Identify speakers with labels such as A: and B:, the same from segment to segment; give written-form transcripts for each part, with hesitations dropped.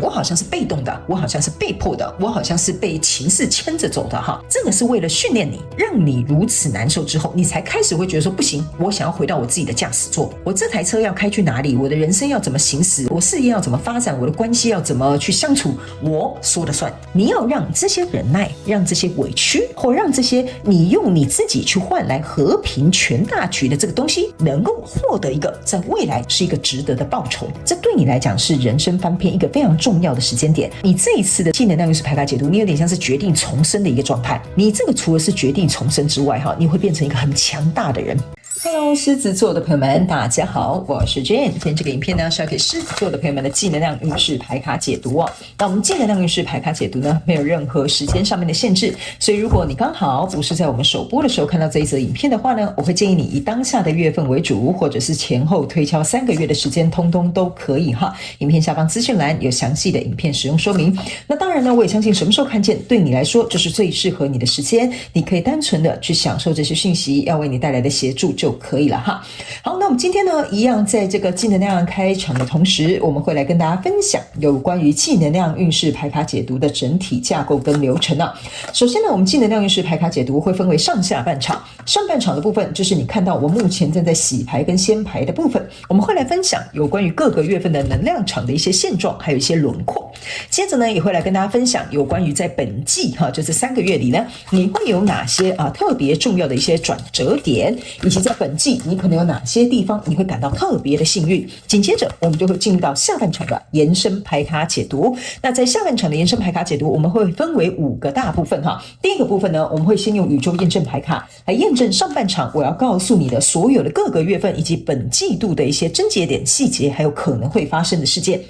A: 我好像是被动的，我好像是被迫的，我好像是被情势牵着走的哈。这个是为了训练你，让你如此难受之后，你才开始会觉得说不行，我想要回到我自己的驾驶座，我这台车要开去哪里，我的人生要怎么行驶，我事业要怎么发展，我的关系要怎么去相处，我说了算。你要让这些忍耐，让这些委屈，或让这些你用你自己去换来和平全大局的这个东西，能够获得一个在未来是一个值得的报酬。这对你来讲是人生翻篇一个非常重要的时间点。你这一次的技能量运势牌卡解读，你有点像是决定重生的一个状态。你这个除了是决定重生之外，你会变成一个很强大的人。Hello， 狮子座的朋友们，大家好，我是 Jane。今天这个影片呢是要给狮子座的朋友们的技能量运势牌卡解读哦。那我们技能量运势牌卡解读呢，没有任何时间上面的限制，所以如果你刚好不是在我们首播的时候看到这一则影片的话呢，我会建议你以当下的月份为主，或者是前后推敲3个月的时间，通通都可以哈。影片下方资讯栏有详细的影片使用说明。那当然呢，我也相信什么时候看见，对你来说就是最适合你的时间，你可以单纯的去享受这些讯息要为你带来的协助就可以了哈。好，那我们今天呢，一样在这个技能量开场的同时，我们会来跟大家分享有关于技能量运势牌卡解读的整体架构跟流程啊。首先呢，我们技能量运势牌卡解读会分为上下半场，上半场的部分就是你看到我目前正在洗牌跟掀牌的部分，我们会来分享有关于各个月份的能量场的一些现状，还有一些轮廓。接着呢，也会来跟大家分享有关于在本季就这3个月里呢，你会有哪些特别重要的一些转折点，以及在本季你可能有哪些地方你会感到特别的幸运。紧接着我们就会进入到下半场的延伸牌卡解读。那在下半场的延伸牌卡解读，我们会分为5个大部分哈。第一个部分呢，我们会先用宇宙验证牌卡来验证上半场我要告诉你的所有的各个月份以及本季度的一些症结点、细节，还有可能会发生的事件。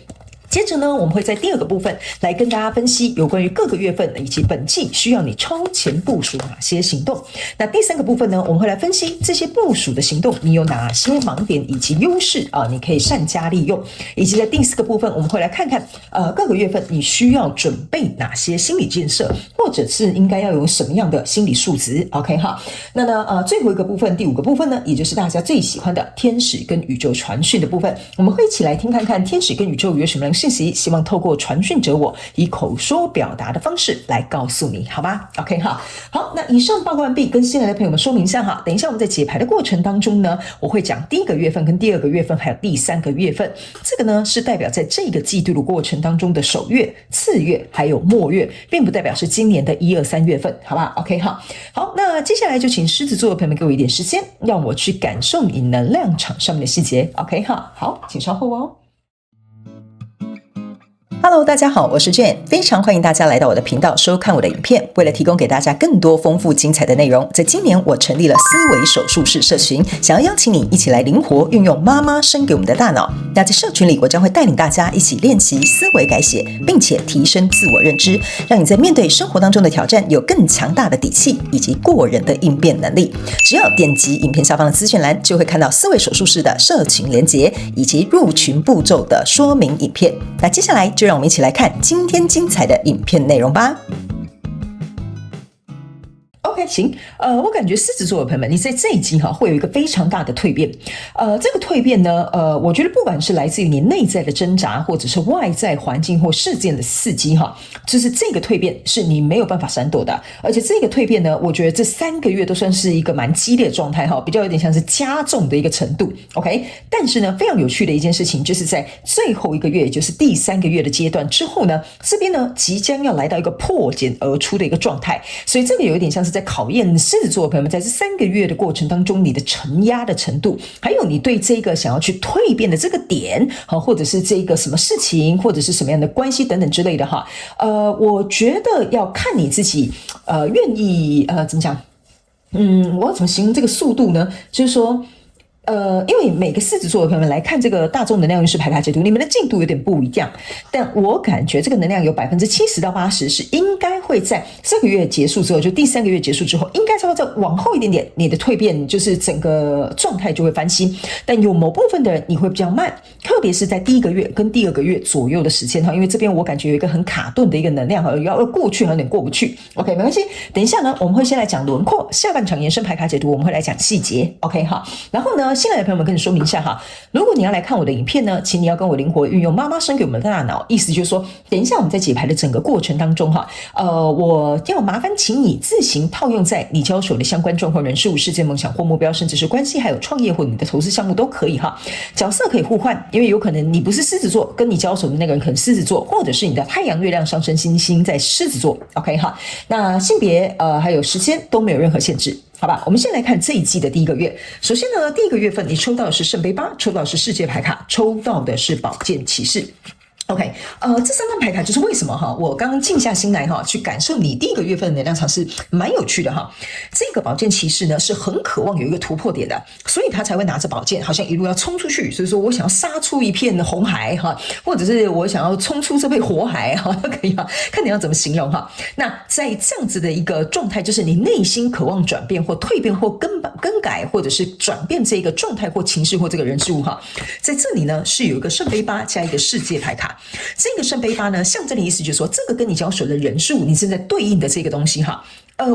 A: 接着呢，我们会在第2个部分来跟大家分析有关于各个月份以及本季需要你超前部署哪些行动。那第3个部分呢，我们会来分析这些部署的行动你有哪些盲点以及优势你可以善加利用。以及在第4个部分，我们会来看看各个月份你需要准备哪些心理建设，或者是应该要有什么样的心理素质。OK 哈，那呢最后一个部分，第5个部分呢，也就是大家最喜欢的天使跟宇宙传讯的部分，我们会一起来听看看天使跟宇宙有什么样的信息，希望透过传讯者我以口说表达的方式来告诉你，好吧 ？OK 哈，好，那以上报告完毕，跟新来的朋友们说明一下哈。等一下我们在解牌的过程当中呢，我会讲第1个月份跟第2个月份，还有第3个月份。这个呢是代表在这个季度的过程当中的首月、次月还有末月，并不代表是今年的1、2、3月份，好吧 ？OK 哈，好，那接下来就请狮子座的朋友们给我一点时间，让我去感受你能量场上面的细节。OK 哈，好，请稍后哦。Hello， 大家好，我是 Jane， 非常欢迎大家来到我的频道收看我的影片。为了提供给大家更多丰富精彩的内容，在今年我成立了思维手术室社群，想要邀请你一起来灵活运用妈妈生给我们的大脑。那在社群里，我将会带领大家一起练习思维改写，并且提升自我认知，让你在面对生活当中的挑战有更强大的底气以及过人的应变能力。只要点击影片下方的资讯栏，就会看到思维手术室的社群连结以及入群步骤的说明影片。那接下来就让我们一起来看今天精彩的影片内容吧。OK， 行，我感觉狮子座的朋友们，你在这一季会有一个非常大的蜕变。这个蜕变呢，我觉得不管是来自于你内在的挣扎，或者是外在环境或事件的刺激就是这个蜕变是你没有办法闪躲的。而且这个蜕变呢，我觉得这3个月都算是一个蛮激烈的状态比较有点像是加重的一个程度。OK， 但是呢，非常有趣的一件事情，就是在最后1个月，也就是第3个月的阶段之后呢，这边呢即将要来到一个破茧而出的一个状态。所以这个有一点像是在考验狮子座的朋友们，在这3个月的过程当中，你的承压的程度，还有你对这个想要去蜕变的这个点，或者是这个什么事情，或者是什么样的关系等等之类的我觉得要看你自己愿意怎么讲？我要怎么形容这个速度呢？就是说。因为每个狮子座的朋友们来看这个大众能量运势牌卡解读，你们的进度有点不一样，但我感觉这个能量有70%到80%是应该会在这个月结束之后，就第3个月结束之后，应该稍微再往后一点点，你的蜕变就是整个状态就会翻新。但有某部分的人你会比较慢，特别是在第1个月跟第2个月左右的时间因为这边我感觉有一个很卡顿的一个能量要过去有点过不去。OK， 没关系，等一下呢我们会先来讲轮廓，下半场延伸牌卡解读我们会来讲细节。OK 好，然后呢新来的朋友们跟你说明一下哈，如果你要来看我的影片呢，请你要跟我灵活运用妈妈生给我们的大脑，意思就是说，等一下我们在解牌的整个过程当中哈，我要麻烦请你自行套用在你交手的相关状况、人事物、事件、梦想或目标，甚至是关系，还有创业或你的投资项目都可以哈。角色可以互换，因为有可能你不是狮子座，跟你交手的那个人可能狮子座，或者是你的太阳、月亮、上升星星在狮子座 ，OK 哈。那性别还有时间都没有任何限制。好吧，我们先来看这一季的第一个月。首先呢，第一个月份你抽到的是圣杯8，抽到的是世界牌卡，抽到的是宝剑骑士。OK， 这三张牌卡就是为什么哈，我刚刚静下心来哈，去感受你第一个月份的能量场是蛮有趣的哈。这个宝剑骑士呢是很渴望有一个突破点的，所以他才会拿着宝剑，好像一路要冲出去。所以说我想要杀出一片红海哈，或者是我想要冲出这片火海哈，可以哈，看你要怎么形容哈。那在这样子的一个状态，就是你内心渴望转变或蜕变或更改，或者是转变这个状态或情绪或这个人事物哈，在这里呢是有一个圣杯8加一个世界牌卡。这个圣杯8呢，象征的意思就是说，这个跟你交手的人数，你正在对应的这个东西哈。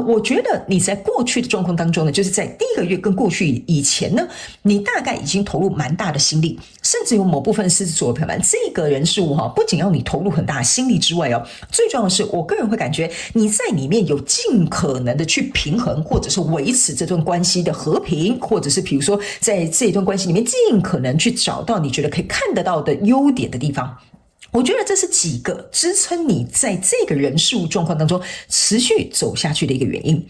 A: 我觉得你在过去的状况当中呢，就是在第一个月跟过去以前呢，你大概已经投入蛮大的心力，甚至有某部分狮子座的朋友们，这个人事物哈，不仅要你投入很大的心力之外哦，最重要的是，我个人会感觉你在里面有尽可能的去平衡，或者是维持这段关系的和平，或者是比如说在这一段关系里面，尽可能去找到你觉得可以看得到的优点的地方。我觉得这是几个支撑你在这个人事物状况当中持续走下去的一个原因，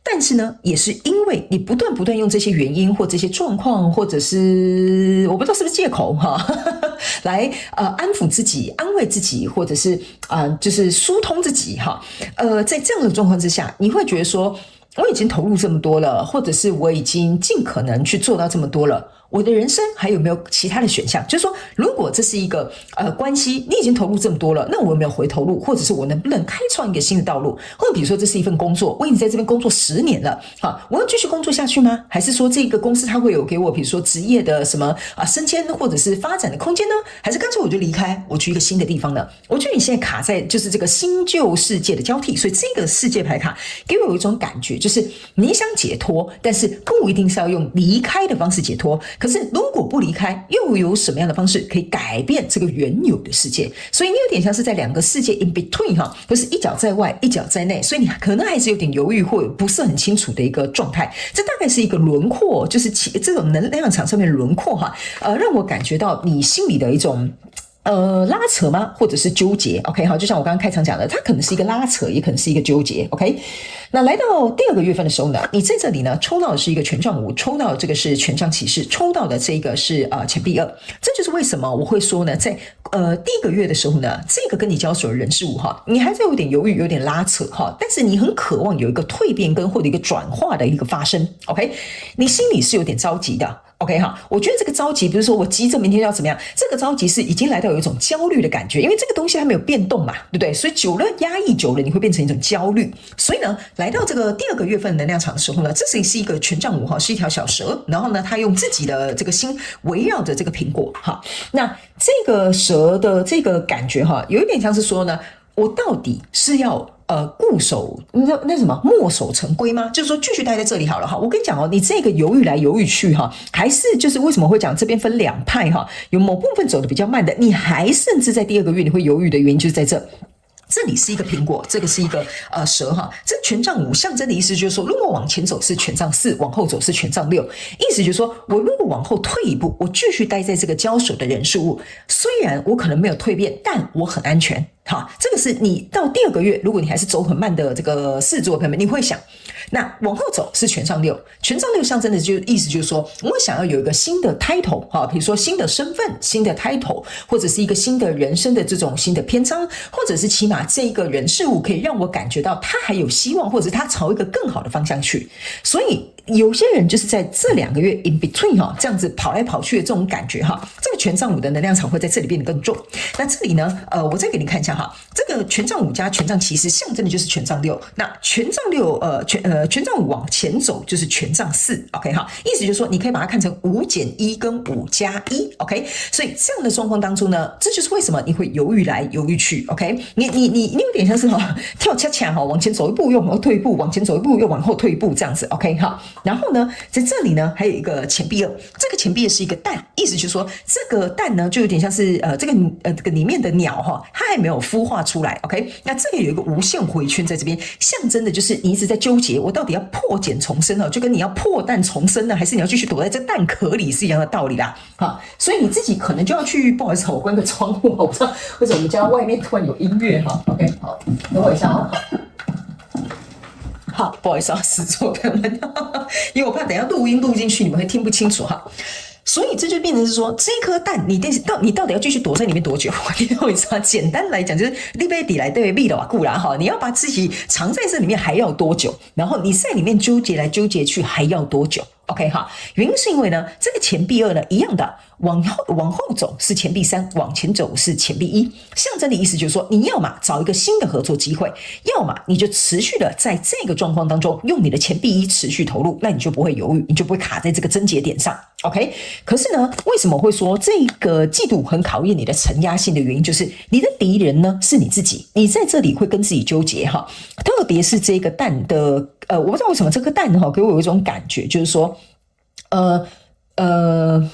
A: 但是呢，也是因为你不断用这些原因或这些状况，或者是我不知道是不是借口哈，来安抚自己、安慰自己，或者是就是疏通自己哈。在这样的状况之下，你会觉得说，我已经投入这么多了，或者是我已经尽可能去做到这么多了。我的人生还有没有其他的选项？就是说，如果这是一个关系，你已经投入这么多了，那我有没有回头路？或者是我能不能开创一个新的道路？或者比如说，这是一份工作，我已经在这边工作10年了，我要继续工作下去吗？还是说这个公司它会有给我，比如说职业的什么升迁或者是发展的空间呢？还是干脆我就离开，我去一个新的地方呢？我觉得你现在卡在就是这个新旧世界的交替，所以这个世界牌卡给我有一种感觉，就是你想解脱，但是不一定是要用离开的方式解脱。可是如果不离开，又有什么样的方式可以改变这个原有的世界？所以你有点像是在两个世界 in between 哈，就是一脚在外，一脚在内，所以你可能还是有点犹豫或不是很清楚的一个状态。这大概是一个轮廓，就是这种能量场上面的轮廓哈，让我感觉到你心里的一种拉扯吗？或者是纠结 ？OK 好，就像我刚刚开场讲的，它可能是一个拉扯，也可能是一个纠结。OK， 那来到第二个月份的时候呢，你在这里呢抽到的是一个权杖5，抽到的这个是权杖骑士，抽到的这个是钱币2。这就是为什么我会说呢，在第一个月的时候呢，这个跟你交手的人事物哈，你还是有点犹豫，有点拉扯哈，但是你很渴望有一个蜕变跟或者一个转化的一个发生。OK， 你心里是有点着急的。OK 哈，我觉得这个着急不是说我急着明天要怎么样，这个着急是已经来到有一种焦虑的感觉，因为这个东西它没有变动嘛，对不对？所以久了压抑久了，你会变成一种焦虑。所以呢，来到这个第二个月份能量场的时候呢，这是一个权杖5哈，是一条小蛇，然后呢，它用自己的这个心围绕着这个苹果哈。那这个蛇的这个感觉哈，有一点像是说呢，我到底是要固守那什么墨守成规吗？就是说继续待在这里好了哈。我跟你讲哦，你这个犹豫来犹豫去哈，还是就是为什么会讲这边分两派哈？有某部分走得比较慢的，你还甚至在第二个月你会犹豫的原因就是在这。这里是一个苹果，这个是一个蛇哈。这权杖5象征的意思就是说，如果往前走是权杖4，往后走是权杖6，意思就是说我如果往后退一步，我继续待在这个交手的人事物，虽然我可能没有蜕变，但我很安全。好，这个是你到第二个月，如果你还是走很慢的这个狮子座朋友们，你会想，那往后走是权杖6，权杖6象征的意思就是说，我想要有一个新的 title 哈，比如说新的身份、新的 title， 或者是一个新的人生的这种新的篇章，或者是起码这个人事物可以让我感觉到他还有希望，或者他朝一个更好的方向去。所以有些人就是在这2个月 in between 哈，这样子跑来跑去的这种感觉哈，这个权杖5的能量场会在这里变得更重。那这里呢，我再给你看一下哈，这这个权杖五加权杖七是象征的就是权杖六，那权杖六权杖五往前走就是权杖四 ，OK 哈，意思就是说你可以把它看成5减1跟5加1 ，OK， 所以这样的状况当中呢，这就是为什么你会犹豫来犹豫去 ，OK， 你有点像是跳恰恰往前走一步又往后退一步，往前走一步又往后退一步这样子 ，OK 哈，然后呢，在这里呢还有一个钱币2，这个钱币2是一个蛋，意思就是说这个蛋呢就有点像是这个里面的鸟它还没有孵化出来 ，OK， 那这个有一个无限回圈在这边，象征的就是你一直在纠结，我到底要破茧重生就跟你要破蛋重生呢，还是你要继续躲在这蛋壳里是一样的道理啦，所以你自己可能就要去，不好意思，我关个窗户，我不知道为什么我们家外面突然有音乐，OK， 好，等我一下好，不好意思始作朋友们，因为我怕等一下录音录进去你们会听不清楚所以这就变成是说，这颗蛋你到底要继续躲在里面多久？你懂我意思吗？简单来讲就是你被底来对立的固然你要把自己藏在这里面还要多久？然后你在里面纠结来纠结去还要多久？OK 原因是因为呢，这个钱币2呢一样的，往后走是钱币3，往前走是钱币1，象征的意思就是说，你要嘛找一个新的合作机会，要么你就持续的在这个状况当中用你的钱币1持续投入，那你就不会犹豫，你就不会卡在这个症结点上。OK， 可是呢，为什么会说这个季度很考验你的承压性的原因，就是你的敌人呢是你自己，你在这里会跟自己纠结特别是这个蛋的我不知道为什么这颗蛋给我有一种感觉，就是说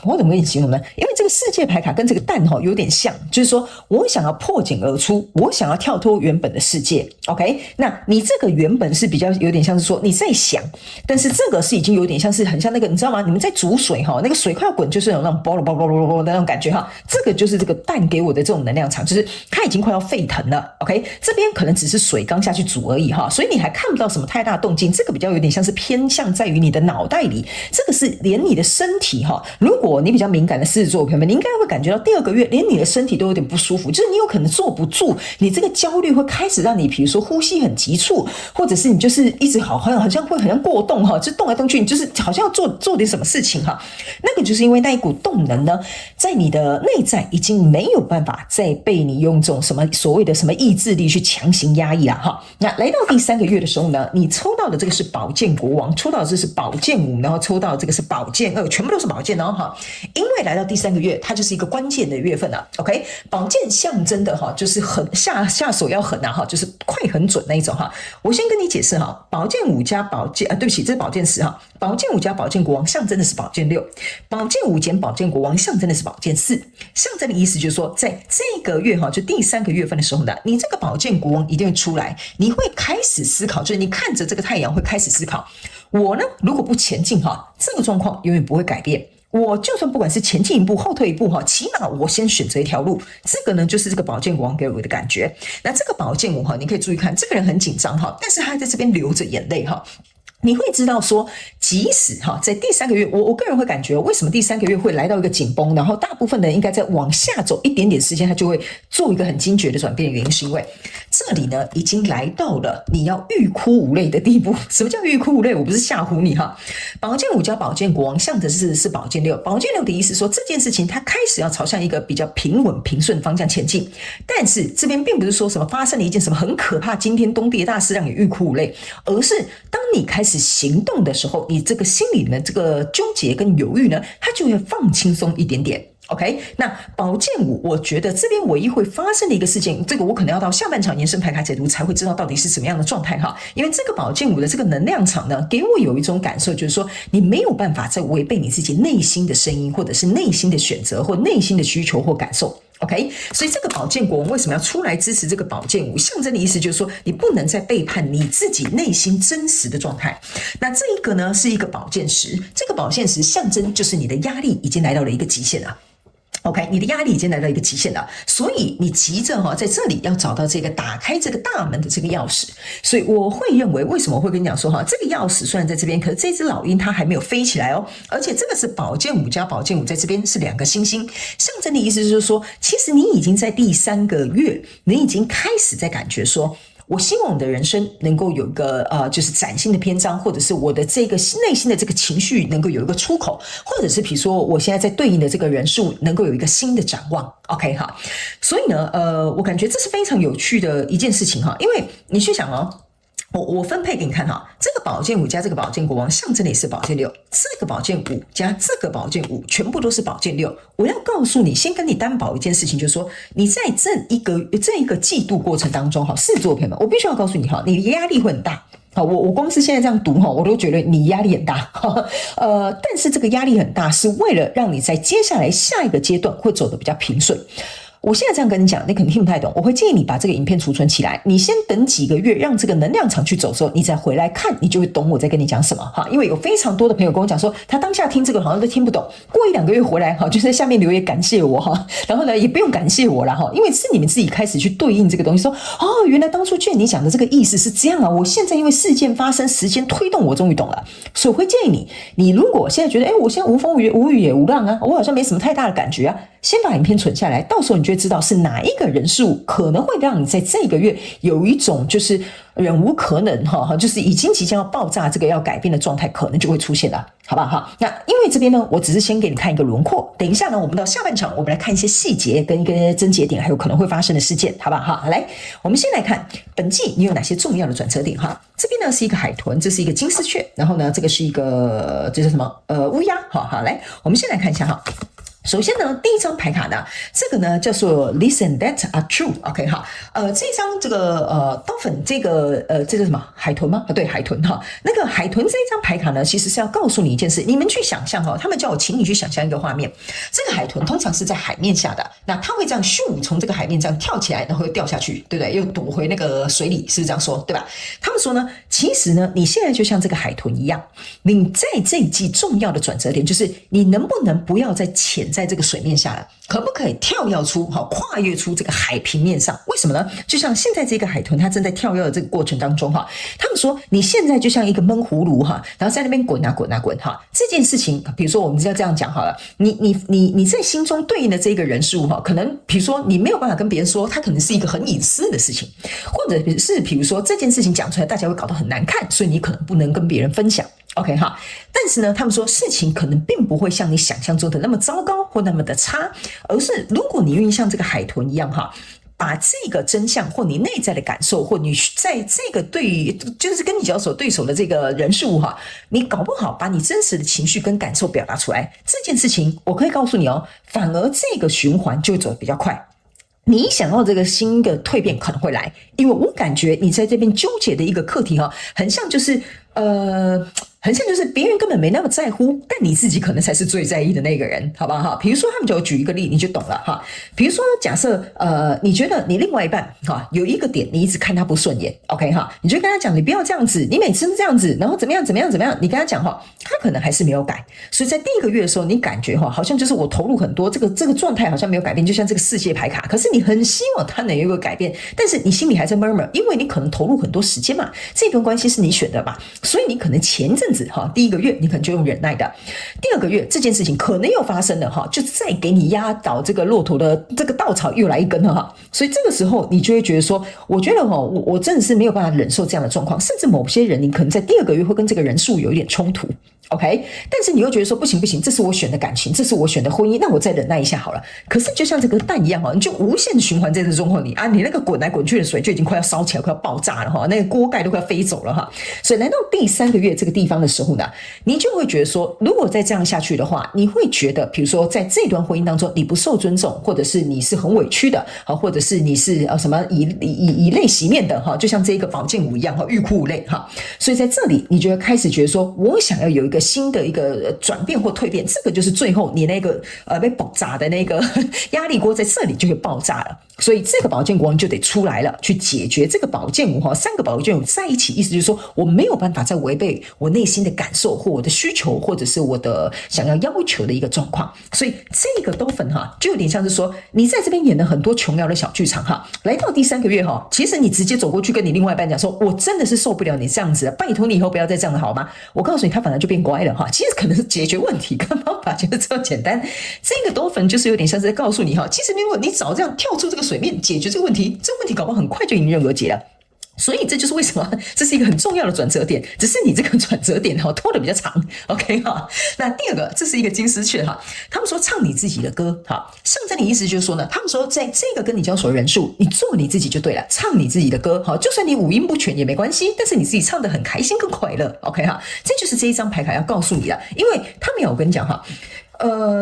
A: 我怎么跟你形容呢？因为这个世界牌卡跟这个蛋有点像，就是说我想要破茧而出，我想要跳脱原本的世界 OK， 那你这个原本是比较有点像是说你在想，但是这个是已经有点像是很像那个你知道吗？你们在煮水那个水快要滚，就是有那种啵啵啵啵啵的那种感觉这个就是这个蛋给我的这种能量场，就是它已经快要沸腾了 OK， 这边可能只是水刚下去煮而已所以你还看不到什么太大的动静，这个比较有点像是偏向在于你的脑袋里，这个是连你的身体如果你比较敏感的狮子座朋友们，你应该会感觉到第2个月连你的身体都有点不舒服，就是你有可能坐不住，你这个焦虑会开始让你比如说呼吸很急促，或者是你就是一直好像会很像过动就动来动去，你就是好像要做点什么事情那个就是因为那一股动能呢，在你的内在已经没有办法再被你用这种什么所谓的什么意志力去强行压抑那来到第3个月的时候呢，你抽到的这个是宝剑国王，抽到的这是宝剑5，然后抽到的这个是宝剑2，全部都是宝剑因为来到第3个月它就是一个关键的月份了 OK， 宝剑象征的就是很下手要狠就是快很准那一种我先跟你解释宝剑5加宝剑对不起，这是宝剑10宝剑5加宝剑国王象征的是宝剑6，宝剑5减宝剑国王象征的是宝剑4，象征的意思就是说在这个月就第3个月份的时候呢，你这个宝剑国王一定会出来，你会开始思考，就是你看着这个太阳会开始思考，我呢如果不前进这个状况永远不会改变，我就算不管是前进一步后退一步起码我先选择一条路，这个呢就是这个宝剑国王给我的感觉。那这个宝剑5你可以注意看，这个人很紧张但是他在这边流着眼泪你会知道说，即使在第3个月，我个人会感觉为什么第3个月会来到一个紧绷，然后大部分的人应该在往下走一点点时间，他就会做一个很惊觉的转变的原因，是因为这里呢已经来到了你要欲哭无泪的地步。什么叫欲哭无泪？我不是吓唬你宝剑5加宝剑国王象征是宝剑6，宝剑6的意思说这件事情它开始要朝向一个比较平稳平顺的方向前进，但是这边并不是说什么发生了一件什么很可怕惊天动地的大事让你欲哭无泪，而是当你开始行动的时候，你这个心里的这个纠结跟犹豫呢，它就会放轻松一点点。OK， 那宝剑5，我觉得这边唯一会发生的一个事件，这个我可能要到下半场延伸牌卡解读才会知道到底是什么样的状态因为这个宝剑5的这个能量场呢，给我有一种感受，就是说你没有办法再违背你自己内心的声音，或者是内心的选择，或内心的需求或感受。OK， 所以这个宝剑国王为什么要出来支持这个宝剑5？象征的意思就是说，你不能再背叛你自己内心真实的状态。那这一个呢，是一个宝剑10，这个宝剑10象征就是你的压力已经来到了一个极限了。OK， 你的压力已经来到一个极限了，所以你急着在这里要找到这个打开这个大门的这个钥匙。所以我会认为，为什么我会跟你讲说这个钥匙虽然在这边，可是这只老鹰它还没有飞起来而且这个是宝剑5加宝剑5，在这边是2个星星，象征的意思就是说，其实你已经在第3个月，你已经开始在感觉说，我希望我的人生能够有一个就是崭新的篇章，或者是我的这个内心的这个情绪能够有一个出口，或者是比如说我现在在对应的这个人数能够有一个新的展望。OK 哈，所以呢，我感觉这是非常有趣的一件事情哈，因为你去想哦。我分配给你看哈，这个宝剑5加这个宝剑国王象征的也是宝剑6，这个宝剑5加这个宝剑5全部都是宝剑6。我要告诉你，先跟你担保一件事情，就是说你在这一个季度过程当中哈，狮子座朋友们，我必须要告诉你哈，你的压力会很大。好，我光是现在这样读哈，我都觉得你压力很大。但是这个压力很大，是为了让你在接下来下一个阶段会走得比较平顺。我现在这样跟你讲，你可能听不太懂。我会建议你把这个影片储存起来，你先等几个月，让这个能量场去走之后，你再回来看，你就会懂我在跟你讲什么哈。因为有非常多的朋友跟我讲说，他当下听这个好像都听不懂，过1-2个月回来哈，就在下面留言感谢我哈，然后呢也不用感谢我啦哈，因为是你们自己开始去对应这个东西，说哦，原来当初劝你讲的这个意思是这样啊，我现在因为事件发生，时间推动，我终于懂了。所以我会建议你如果现在觉得，我现在无风无雨也无浪啊，我好像没什么太大的感觉啊。先把影片存下来，到时候你就会知道是哪一个人数可能会让你在这个月有一种就是忍无可忍哈，就是已经即将要爆炸，这个要改变的状态可能就会出现了，好不好？那因为这边呢，我只是先给你看一个轮廓，等一下呢，我们到下半场，我们来看一些细节跟一个症结点，还有可能会发生的事件，好不好？来，我们先来看本季你有哪些重要的转折点哈。这边呢是一个海豚，这是一个金丝雀，然后呢这个是一个这是什么乌鸦，好，来，我们先来看一下哈。首先呢，第一张牌卡呢，这个呢叫做 Listen that are true，OK 哈，这一张这个刀粉这个这是什么海豚吗？对，海豚哈，那个海豚这一张牌卡呢，其实是要告诉你一件事，你们去想象哈，他们叫我请你去想象一个画面，这个海豚通常是在海面下的，那它会这样咻从这个海面这样跳起来，然后又掉下去，对不对？又躲回那个水里，是不是这样说？对吧？他们说呢，其实呢，你现在就像这个海豚一样，你在这一季重要的转折点就是你能不能不要再潜在这个水面下了，可不可以跳跃出跨越出这个海平面上？为什么呢？就像现在这个海豚它正在跳跃的这个过程当中他们说你现在就像一个闷葫芦然后在那边滚啊滚啊滚这件事情，比如说我们就要这样讲好了，你在心中对应的这个人数可能比如说你没有办法跟别人说，它可能是一个很隐私的事情，或者是比如说这件事情讲出来大家会搞得很难看，所以你可能不能跟别人分享。OK 哈，但是呢，他们说事情可能并不会像你想象中的那么糟糕或那么的差，而是如果你愿意像这个海豚一样把这个真相或你内在的感受，或你在这个就是跟你交手对手的这个人事物你搞不好把你真实的情绪跟感受表达出来，这件事情我可以告诉你反而这个循环就会走得比较快。你想要这个新的蜕变可能会来，因为我感觉你在这边纠结的一个课题很像就是很像就是别人根本没那么在乎，但你自己可能才是最在意的那个人，好不好？比如说他们就举一个例，你就懂了比如说假设你觉得你另外一半有一个点你一直看他不顺眼 ，OK 你就跟他讲你不要这样子，你每次都这样子，然后怎么样，你跟他讲他可能还是没有改，所以在第一个月的时候，你感觉好像就是我投入很多，这个状态好像没有改变，就像这个世界牌卡，可是你很希望他能有一个改变，但是你心里还在 murmur， 因为你可能投入很多时间嘛，这段关系是你选的嘛，所以你可能前阵子第一个月你可能就用忍耐的，第二个月这件事情可能又发生了就再给你压倒这个骆驼的这个稻草又来一根了所以这个时候你就会觉得说，我觉得我真的是没有办法忍受这样的状况，甚至某些人你可能在第二个月会跟这个人数有一点冲突。OK， 但是你又觉得说不行，这是我选的感情，这是我选的婚姻，那我再忍耐一下好了。可是就像这个蛋一样你就无限循环在这状况里你那个滚来滚去的水就已经快要烧起来，快要爆炸了那个锅盖都快要飞走了所以来到第3个月这个地方的时候呢，你就会觉得说，如果再这样下去的话，你会觉得比如说在这段婚姻当中你不受尊重，或者是你是很委屈的或者是你是什么以泪洗面的就像这个宝剑五一样欲哭无泪所以在这里你就会开始觉得说，我想要有一个新的一个转变或蜕变，这个就是最后你那个被爆炸的那个压力锅在这里就会爆炸了。所以这个宝剑国王就得出来了，去解决这个宝剑五3个宝剑五在一起，意思就是说我没有办法再违背我内心的感受或我的需求，或者是我的想要要求的一个状况。所以这个兜粉就有点像是说，你在这边演了很多琼瑶的小剧场来到第3个月其实你直接走过去跟你另外一半讲说，我真的是受不了你这样子，拜托你以后不要再这样了好吗？我告诉你，他反而就变乖了其实可能是解决问题跟方法就是这么简单。这个兜粉就是有点像是在告诉你其实如果你早这样跳出这个水面解决这个问题，这个问题搞不好很快就迎刃而解了。所以这就是为什么这是一个很重要的转折点，只是你这个转折点拖得比较长 ，OK 哈。那第二个，这是一个金丝雀哈，他们说唱你自己的歌哈，象征的意思就是说呢，他们说在这个跟你交手的人数，你做你自己就对了，唱你自己的歌哈，就算你五音不全也没关系，但是你自己唱得很开心更快乐 ，OK 哈，这就是这一张牌卡要告诉你的，因为他们有跟你讲哈。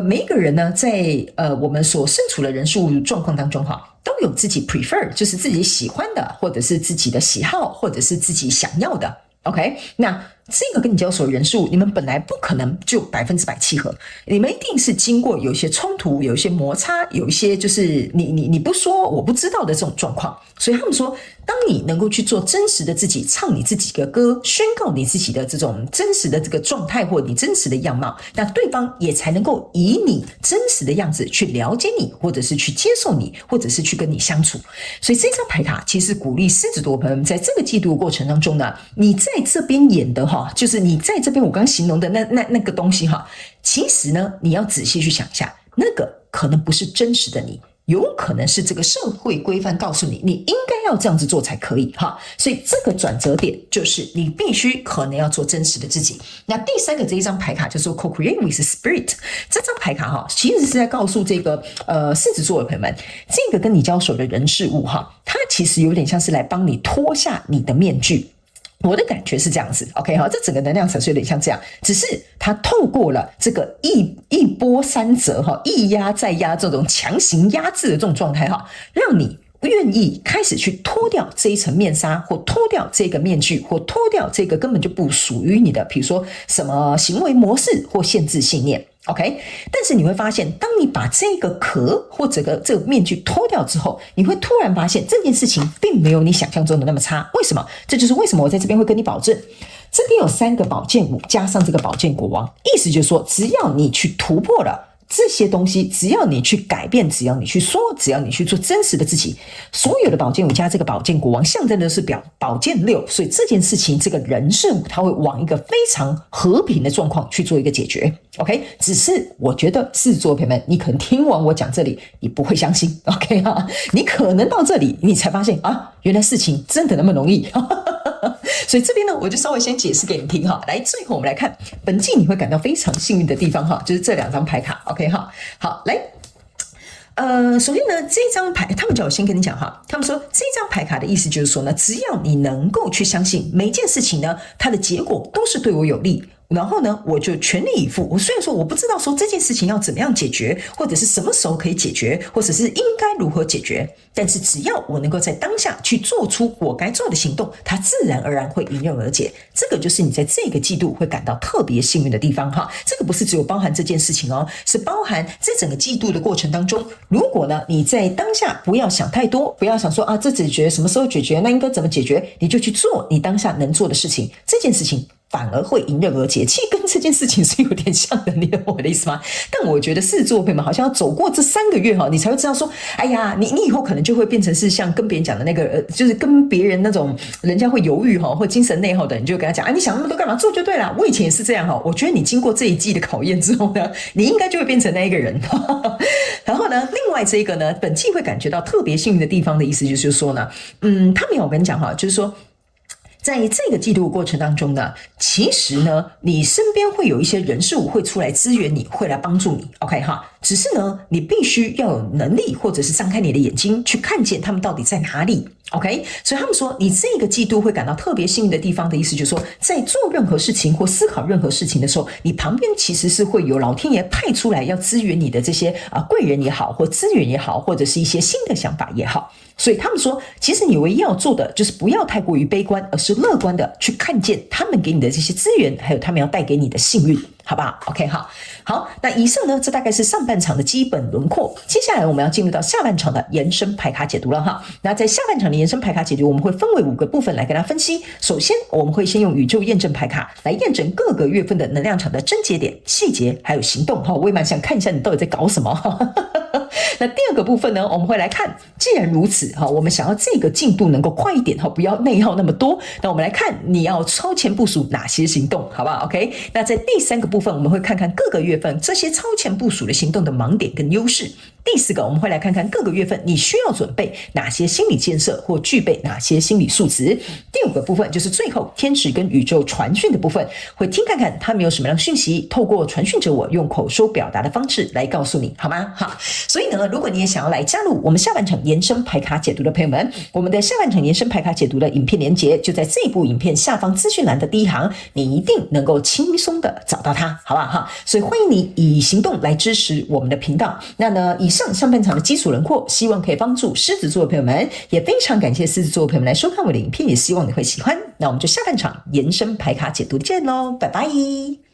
A: 每一个人呢，在我们所身处的人数状况当中哈，都有自己 prefer， 就是自己喜欢的，或者是自己的喜好，或者是自己想要的。OK， 那这个跟你交手的人数，你们本来不可能就100%契合，你们一定是经过有一些冲突，有一些摩擦，有一些就是你不说我不知道的这种状况。所以他们说，当你能够去做真实的自己，唱你自己的歌，宣告你自己的这种真实的这个状态或你真实的样貌，那对方也才能够以你真实的样子去了解你，或者是去接受你，或者是去跟你相处。所以这张牌卡其实鼓励狮子座朋友们在这个季度的过程当中呢，你在这边演的哈，就是你在这边我刚刚形容的那个东西哈，其实呢你要仔细去想一下，那个可能不是真实的你。有可能是这个社会规范告诉你，你应该要这样子做才可以哈，所以这个转折点就是你必须可能要做真实的自己。那第三个这一张牌卡就是 Co-create with Spirit， 这张牌卡哈，其实是在告诉这个狮子座的朋友们，这个跟你交手的人事物哈，它其实有点像是来帮你脱下你的面具。我的感觉是这样子 ，OK 哈，这整个能量场是有点像这样，只是它透过了这个一波三折哈，一压再压这种强行压制的这种状态哈，让你愿意开始去脱掉这一层面纱，或脱掉这个面具，或脱掉这个根本就不属于你的，比如说什么行为模式或限制信念。OK， 但是你会发现，当你把这个壳或者这个面具脱掉之后，你会突然发现这件事情并没有你想象中的那么差。为什么？这就是为什么我在这边会跟你保证，这边有3个宝剑五加上这个宝剑国王，意思就是说，只要你去突破了这些东西，只要你去改变，只要你去说，只要你去做真实的自己，所有的宝剑五加这个宝剑国王象征的是宝剑6，所以这件事情这个人事物它会往一个非常和平的状况去做一个解决。OK， 只是我觉得狮子座朋友们，你可能听完我讲这里，你不会相信 ，OK 哈，你可能到这里你才发现啊，原来事情真的那么容易。所以这边呢，我就稍微先解释给你听哈。来，最后我们来看本季你会感到非常幸运的地方哈，就是这2张牌卡 ，OK 哈。好，来，首先呢，这张牌他们叫我先跟你讲哈，他们说这张牌卡的意思就是说呢，只要你能够去相信每件事情呢，它的结果都是对我有利。然后呢，我就全力以赴。我虽然说我不知道说这件事情要怎么样解决，或者是什么时候可以解决，或者是应该如何解决，但是只要我能够在当下去做出我该做的行动，它自然而然会迎刃而解。这个就是你在这个季度会感到特别幸运的地方哈。这个不是只有包含这件事情哦，是包含这整个季度的过程当中。如果呢你在当下不要想太多，不要想说啊这解决什么时候解决，那应该怎么解决，你就去做你当下能做的事情。这件事情反而会迎刃而解，其实跟这件事情是有点像的，你懂我的意思吗？但我觉得狮子座朋友们好像要走过这3个月哈，你才会知道说，哎呀，你以后可能就会变成是像跟别人讲的那个，就是跟别人那种人家会犹豫哈，或精神内耗的，你就跟他讲，啊，你想那么多干嘛？做就对了。我以前也是这样哈，我觉得你经过这一季的考验之后呢，你应该就会变成那一个人。然后呢，另外这个呢，本季会感觉到特别幸运的地方的意思就是说呢，他们有跟你讲哈，就是说，在这个季度的过程当中呢，其实呢，你身边会有一些人事物会出来支援你，会来帮助你 ，OK 哈。只是呢，你必须要有能力，或者是张开你的眼睛去看见他们到底在哪里 ，OK。所以他们说，你这个季度会感到特别幸运的地方的意思，就是说，在做任何事情或思考任何事情的时候，你旁边其实是会有老天爷派出来要支援你的这些贵人也好，或资源也好，或者是一些新的想法也好。所以他们说，其实你唯一要做的就是不要太过于悲观，而是乐观的去看见他们给你的这些资源，还有他们要带给你的幸运，好不好 ？OK 好，那以上呢，这大概是上半场的基本轮廓。接下来我们要进入到下半场的延伸牌卡解读了哈。那在下半场的延伸牌卡解读，我们会分为5个部分来跟大家分析。首先，我们会先用宇宙验证牌卡来验证各个月份的能量场的症结点、细节还有行动哈。我也蛮想看一下你到底在搞什么哈。那第2个部分呢，我们会来看，既然如此哈，我们想要这个进度能够快一点哈，不要内耗那么多。那我们来看你要超前部署哪些行动，好不好 ？OK。那在第3个部分，我们会看看各个月份这些超前部署的行动的盲点跟优势。第4个，我们会来看看各个月份你需要准备哪些心理建设或具备哪些心理素质。第5个部分就是最后天使跟宇宙传讯的部分，会听看看他们有什么样的讯息，透过传讯者我用口说表达的方式来告诉你，好吗？好，所以呢，如果你也想要来加入我们下半场延伸牌卡解读的朋友们，我们的下半场延伸牌卡解读的影片连结就在这一部影片下方资讯栏的第一行，你一定能够轻松的找到它，好不好？所以欢迎你以行动来支持我们的频道。那呢，以上半场的基础轮廓，希望可以帮助狮子座的朋友们，也非常感谢狮子座的朋友们来收看我的影片，也希望你会喜欢。那我们就下半场延伸牌卡解读见喽，拜拜。